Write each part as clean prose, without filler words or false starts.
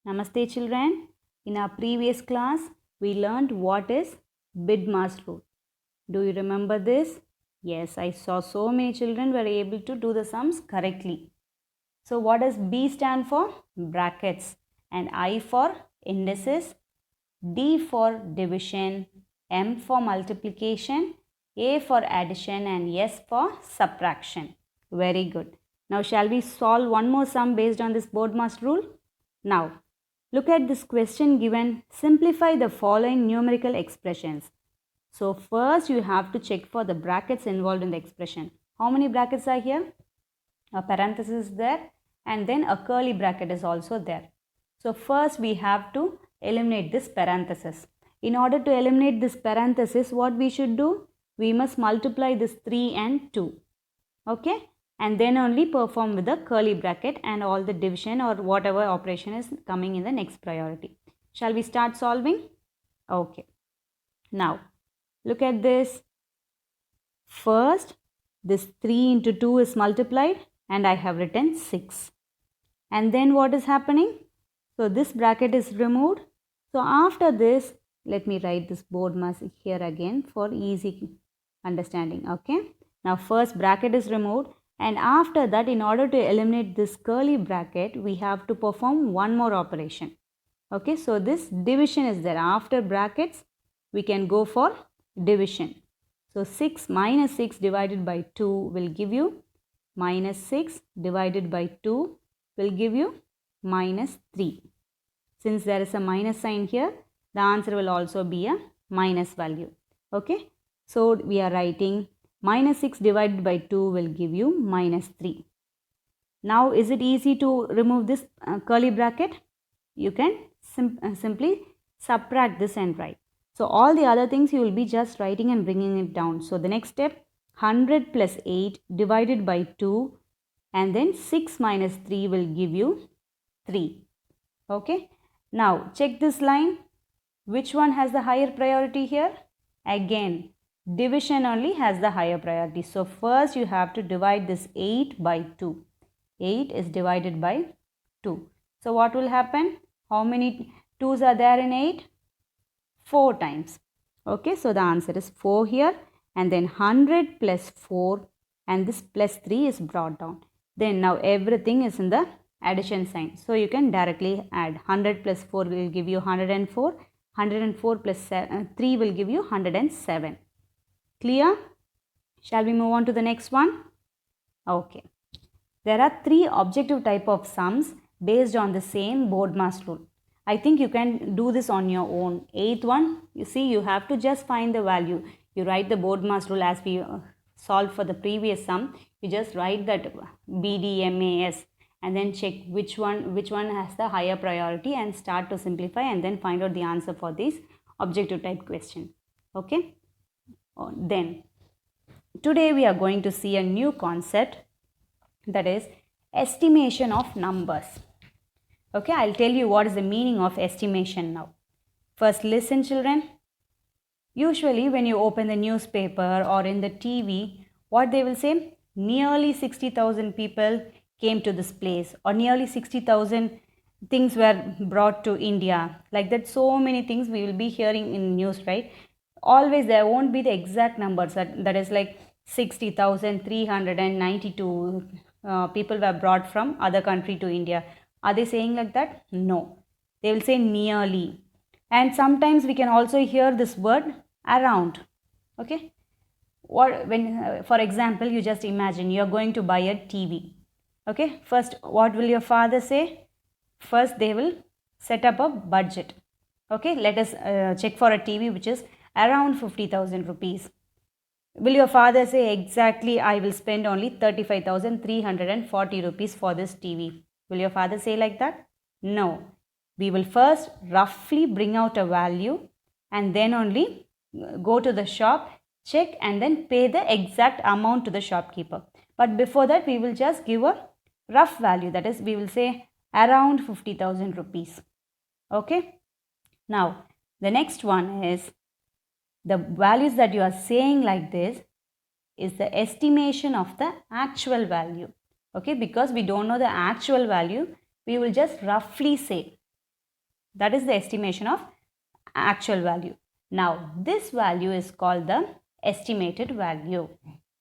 Namaste children. In our previous class, we learned what is BIDMAS rule. Do you remember this? Yes, I saw so many children were able to do the sums correctly. So what does B stand for? Brackets. And I for indices, D for division, M for multiplication, A for addition and S for subtraction. Very good. Now shall we solve one more sum based on this BODMAS rule? Now, look at this question given. Simplify the following numerical expressions. So first you have to check for the brackets involved in the expression. How many brackets are here? A parenthesis is there and then a curly bracket is also there. So first we have to eliminate this parenthesis. In order to eliminate this parenthesis, what we should do? We must multiply this 3 and 2. Okay? And then only perform with the curly bracket and all the division or whatever operation is coming in the next priority. Shall we start solving? Okay. Now, look at this. First, this 3 into 2 is multiplied and I have written 6. And then what is happening? So this bracket is removed. So after this, let me write this BODMAS here again for easy understanding. Okay. Now first bracket is removed and after that, in order to eliminate this curly bracket, we have to perform one more operation. Okay. So this division is there. After brackets, we can go for division. So 6 minus 6 divided by 2 will give you minus 6 divided by 2 will give you minus 3. Since there is a minus sign here, the answer will also be a minus value. Okay. So we are writing minus 6 divided by 2 will give you minus 3. Now is it easy to remove this curly bracket? You can simply subtract this and write. So all the other things you will be just writing and bringing it down. So the next step, 100 plus 8 divided by 2 and then 6 minus 3 will give you 3. Okay. Now check this line. Which one has the higher priority here? Again, division only has the higher priority. So first you have to divide this 8 by 2. 8 is divided by 2. So what will happen? How many 2's are there in 8? 4 times. Okay, so the answer is 4 here and then 100 plus 4 and this plus 3 is brought down. Then now everything is in the addition sign. So you can directly add 100 plus 4 will give you 104. 104 plus 3 will give you 107. Clear? Shall we move on to the next one? Okay. There are 3 objective type of sums based on the same BODMAS rule. I think you can do this on your own. 8th one, you see, you have to just find the value. You write the BODMAS rule as we solved for the previous sum. You just write that BDMAS and then check which one has the higher priority and start to simplify and then find out the answer for this objective type question. Okay. Then today we are going to see a new concept, that is estimation of numbers. Okay, I'll tell you what is the meaning of estimation now. First listen children. Usually when you open the newspaper or in the TV, what they will say? Nearly 60,000 people came to this place or nearly 60,000 things were brought to India. Like that, so many things we will be hearing in news, right? Always there won't be the exact numbers that is like 60,392 people were brought from other country to India. Are they saying like that? No. They will say nearly. And sometimes we can also hear this word around. Okay. What when for example, you just imagine you are going to buy a TV. Okay. First, what will your father say? First, they will set up a budget. Okay. Let us check for a TV which is around 50,000 rupees. Will your father say exactly I will spend only 35,340 rupees for this TV? Will your father say like that? No. We will first roughly bring out a value and then only go to the shop, check and then pay the exact amount to the shopkeeper. But before that, we will just give a rough value. That is, we will say around 50,000 rupees. Okay. Now, the next one is the values that you are saying like this is the estimation of the actual value. Okay, because we don't know the actual value, we will just roughly say. That is the estimation of actual value. Now this value is called the estimated value.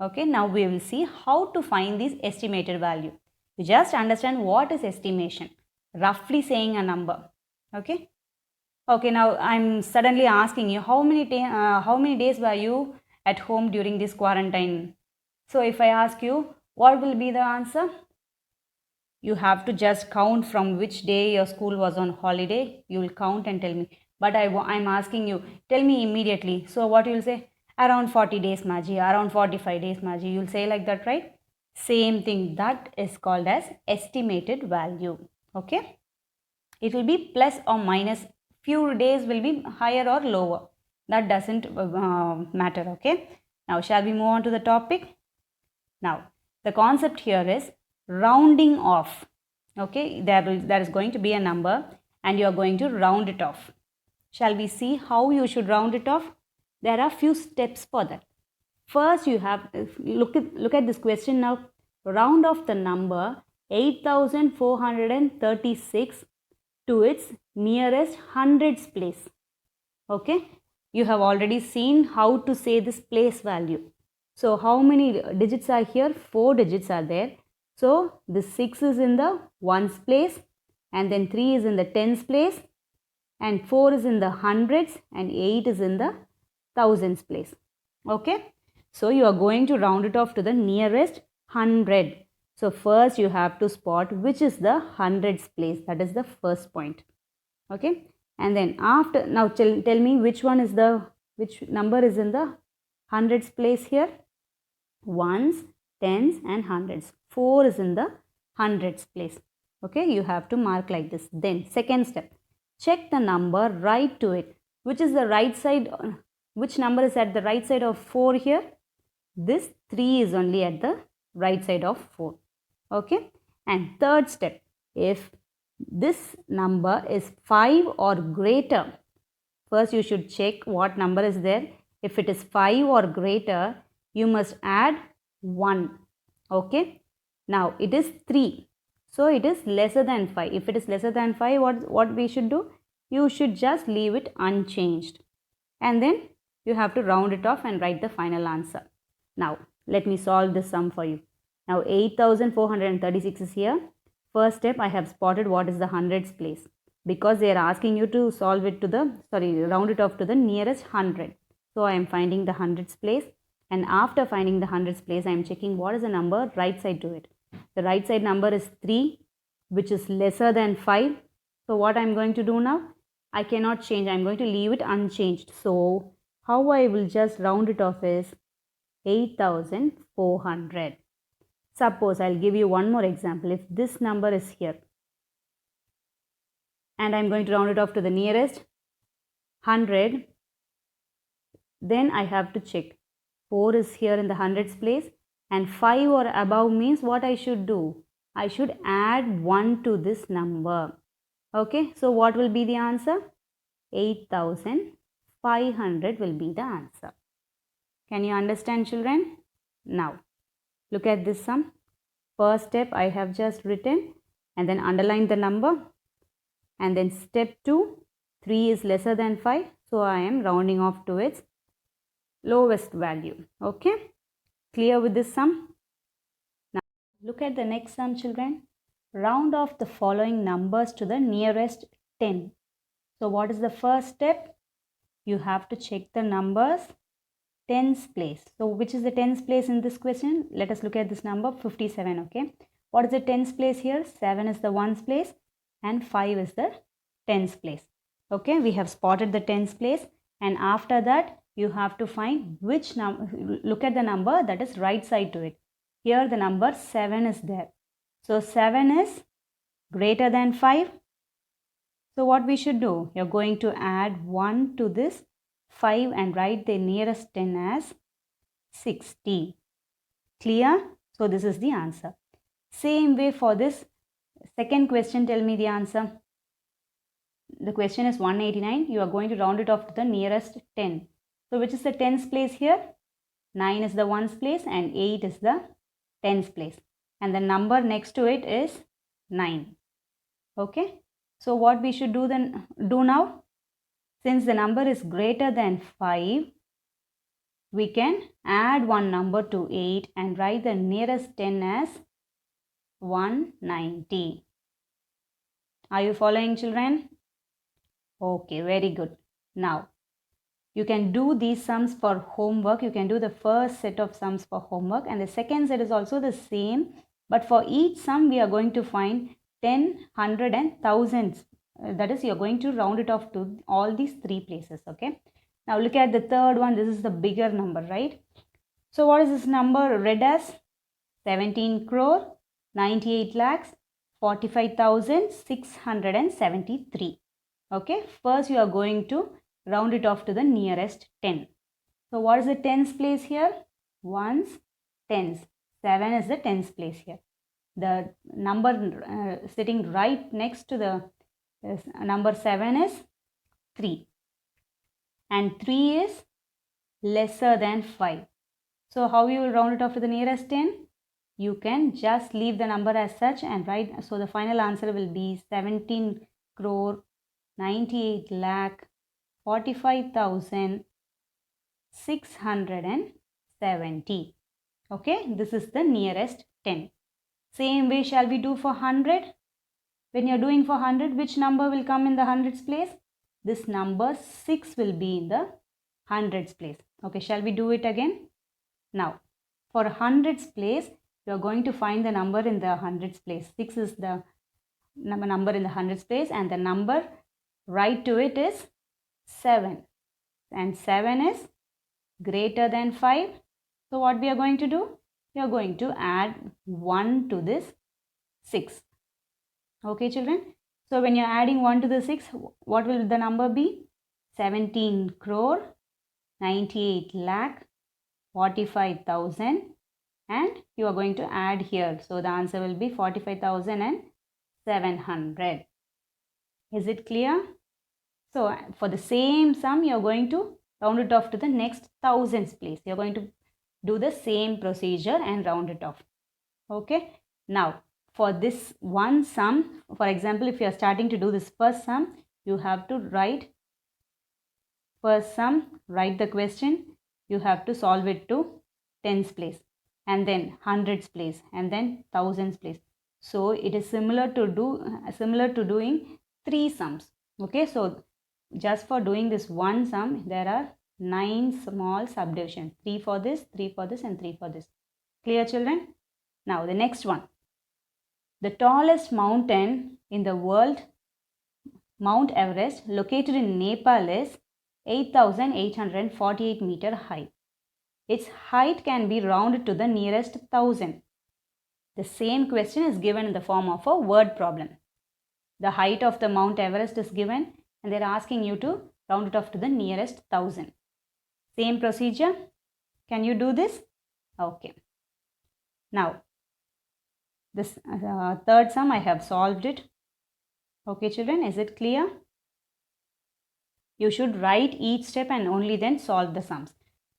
Okay, now we will see how to find this estimated value. You just understand what is estimation, roughly saying a number. Okay. Okay, now I'm suddenly asking you how many days were you at home during this quarantine? So if I ask you, what will be the answer? You have to just count from which day your school was on holiday. You will count and tell me. But I'm asking you, tell me immediately. So what you will say? Around 40 days, Maji. Around 45 days, Maji. You will say like that, right? Same thing. That is called as estimated value. Okay. It will be plus or minus. Few days will be higher or lower. That doesn't matter. Okay. Now, shall we move on to the topic? Now, the concept here is rounding off. Okay, there is going to be a number and you are going to round it off. Shall we see how you should round it off? There are few steps for that. First, you have look at this question now. Round off the number 8436 to its nearest hundreds place. Okay, you have already seen how to say this place value. So how many digits are here? 4 digits are there. So the 6 is in the ones place, and then 3 is in the tens place, and 4 is in the hundreds, and 8 is in the thousands place. Okay. So you are going to round it off to the nearest 100. So first you have to spot which is the hundreds place. That is the first point. Okay. And then after, now tell me which number is in the hundreds place here? Ones, tens and hundreds. 4 is in the hundreds place. Okay, you have to mark like this. Then second step, check the number right to it. Which is the right side? Which number is at the right side of 4 here? This 3 is only at the right side of 4. Okay, and third step, if this number is 5 or greater, first you should check what number is there. If it is 5 or greater, you must add 1. Okay. Now it is 3. So it is lesser than 5. If it is lesser than 5, what we should do? You should just leave it unchanged. And then you have to round it off and write the final answer. Now let me solve this sum for you. Now 8436 is here. First step, I have spotted what is the hundreds place. Because they are asking you to solve it to the, round it off to the nearest 100. So I am finding the hundreds place. And after finding the hundreds place, I am checking what is the number right side to it. The right side number is 3, which is lesser than 5. So what I am going to do now? I cannot change. I am going to leave it unchanged. So how I will just round it off is 8400. Suppose I will give you one more example. If this number is here and I am going to round it off to the nearest 100, then I have to check. 4 is here in the hundreds place and 5 or above means what I should do? I should add 1 to this number. Okay, so what will be the answer? 8500 will be the answer. Can you understand, children? Now, look at this sum. First step I have just written and then underline the number. And then step 2, 3 is lesser than 5. So I am rounding off to its lowest value. Okay, clear with this sum? Now look at the next sum, children. Round off the following numbers to the nearest 10. So what is the first step? You have to check the numbers tens place. So which is the tens place in this question? Let us look at this number 57. Okay, what is the tens place here? 7 is the ones place and 5 is the tens place. Okay, we have spotted the tens place, and after that you have to find which number. Look at the number that is right side to it. Here the number 7 is there. So 7 is greater than 5. So what we should do? You're going to add 1 to this 5 and write the nearest 10 as 60. Clear? So this is the answer. Same way for this second question, tell me the answer. The question is 189. You are going to round it off to the nearest 10. So which is the tens place here? 9 is the ones place and 8 is the tens place. And the number next to it is 9. Okay. So what we should do now, since the number is greater than 5, we can add one number to 8 and write the nearest 10 as 190. Are you following, children? Okay, very good. Now, you can do these sums for homework. You can do the first set of sums for homework, and the second set is also the same. But for each sum, we are going to find 10, 100 and thousands. That is, you are going to round it off to all these three places. Okay. Now, look at the third one. This is the bigger number, right? So, what is this number read as? 17 crore, 98 lakhs, 45,673. Okay. First, you are going to round it off to the nearest 10. So what is the tens place here? Ones, tens. 7 is the tens place here. The number sitting right next to the number 7 is 3. And 3 is lesser than 5. So how you will round it off to the nearest 10? You can just leave the number as such and write. So the final answer will be 17 crore, 98 lakh, 45,670. Okay, this is the nearest 10. Same way shall we do for 100? When you are doing for 100, which number will come in the hundreds place? This number 6 will be in the hundreds place. Okay, shall we do it again? Now, for hundreds place, you are going to find the number in the hundreds place. 6 is the number in the hundreds place, and the number right to it is 7, and 7 is greater than 5. So what we are going to do? We are going to add 1 to this 6. Okay, children. So when you are adding 1 to the 6, what will the number be? 17 crore, 98 lakh, 45,000, and you are going to add here. So the answer will be 45,700. Is it clear? So for the same sum, you are going to round it off to the next thousands place. You are going to do the same procedure and round it off. Okay. Now, for this one sum, for example, if you are starting to do this first sum, you have to write first sum, write the question. You have to solve it to tens place, and then hundreds place, and then thousands place. So it is similar to doing three sums. Okay. So just for doing this one sum, there are 9 small subdivisions. 3 for this, 3 for this, and 3 for this. Clear, children? Now, the next one. The tallest mountain in the world, Mount Everest, located in Nepal, is 8,848 meter high. Its height can be rounded to the nearest 1,000. The same question is given in the form of a word problem. The height of the Mount Everest is given, and they are asking you to round it off to the nearest 1,000. Same procedure. Can you do this? Okay. Now, this third sum, I have solved it. Okay, children, is it clear? You should write each step and only then solve the sums.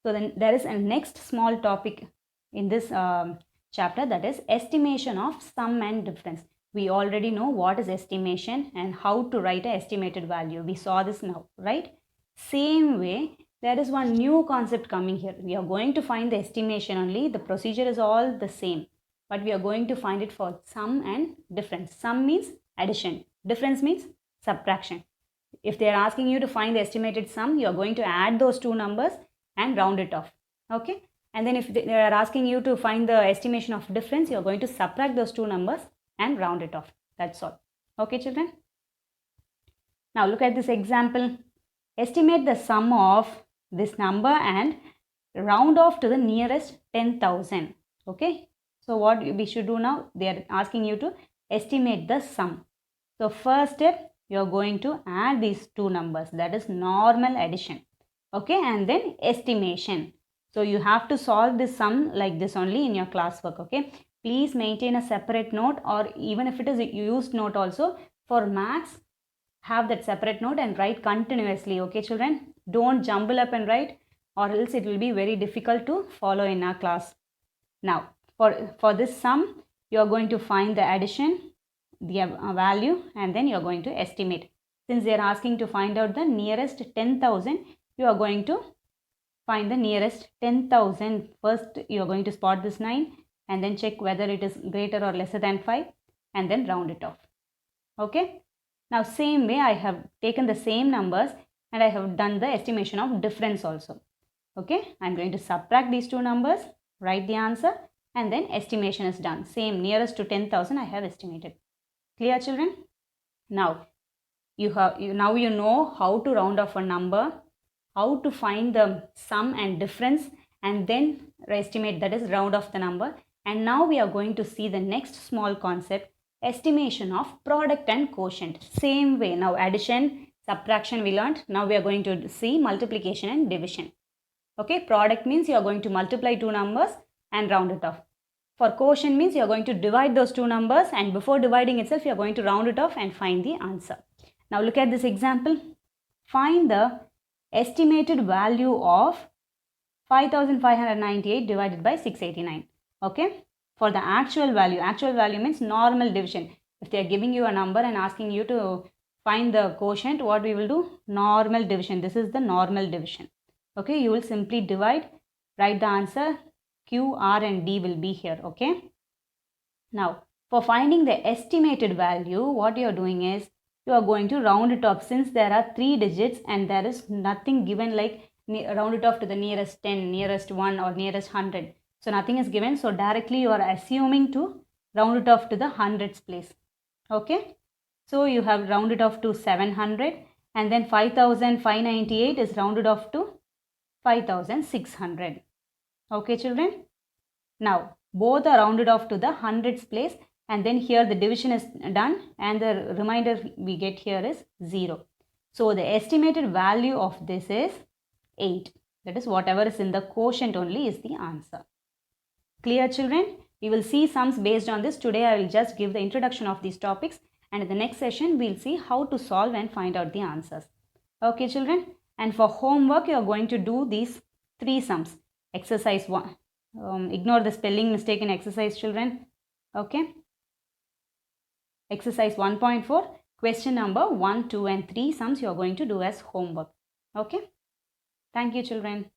So then there is a next small topic in this chapter, that is estimation of sum and difference. We already know what is estimation and how to write an estimated value. We saw this now, right? Same way, there is one new concept coming here. We are going to find the estimation only. The procedure is all the same, but we are going to find it for sum and difference. Sum means addition. Difference means subtraction. If they are asking you to find the estimated sum, you are going to add those two numbers and round it off. Okay. And then if they are asking you to find the estimation of difference, you are going to subtract those two numbers and round it off. That's all. Okay, children. Now look at this example. Estimate the sum of this number and round off to the nearest 10,000. Okay. So what we should do now, they are asking you to estimate the sum. So first step, you are going to add these two numbers, that is normal addition. Okay, and then estimation. So you have to solve this sum like this only in your classwork. Okay, please maintain a separate note, or even if it is a used note also, for maths have that separate note and write continuously. Okay, children, don't jumble up and write, or else it will be very difficult to follow in our class. Now for this sum, you are going to find the addition. the value and then you are going to estimate. Since they are asking to find out the nearest 10,000, you are going to find the nearest 10,000. First, you are going to spot this 9 and then check whether it is greater or lesser than 5 and then round it off. Okay. Now, same way I have taken the same numbers and I have done the estimation of difference also. Okay. I am going to subtract these two numbers, write the answer and then estimation is done. Same, nearest to 10,000 I have estimated. Clear, children? Now, you know how to round off a number, how to find the sum and difference and then estimate, that is round off the number. And now we are going to see the next small concept, estimation of product and quotient. Same way, now addition, subtraction we learnt. Now we are going to see multiplication and division. Okay, product means you are going to multiply two numbers and round it off. For quotient means you are going to divide those two numbers and before dividing itself you are going to round it off and find the answer. Now look at this example. Find the estimated value of 5598 divided by 689. Okay. For the actual value means normal division. If they are giving you a number and asking you to find the quotient, what we will do? Normal division. This is the normal division. Okay. You will simply divide, write the answer. Q, R and D will be here. Okay. Now, for finding the estimated value, what you are doing is, you are going to round it off. Since there are 3 digits and there is nothing given like round it off to the nearest 10, nearest 1 or nearest 100. So nothing is given. So directly you are assuming to round it off to the hundreds place. Okay. So you have rounded off to 700 and then 5598 is rounded off to 5600. Okay, children. Now both are rounded off to the hundreds place. And then here the division is done and the remainder we get here is 0. So the estimated value of this is 8. That is whatever is in the quotient only is the answer. Clear, children? We will see sums based on this. Today I will just give the introduction of these topics and in the next session we will see how to solve and find out the answers. Okay, children? And for homework you are going to do these 3 sums. Exercise 1. Ignore the spelling mistake in exercise, children. Okay. Exercise 1.4, question number 1, 2 and 3 sums you are going to do as homework. Okay. Thank you, children.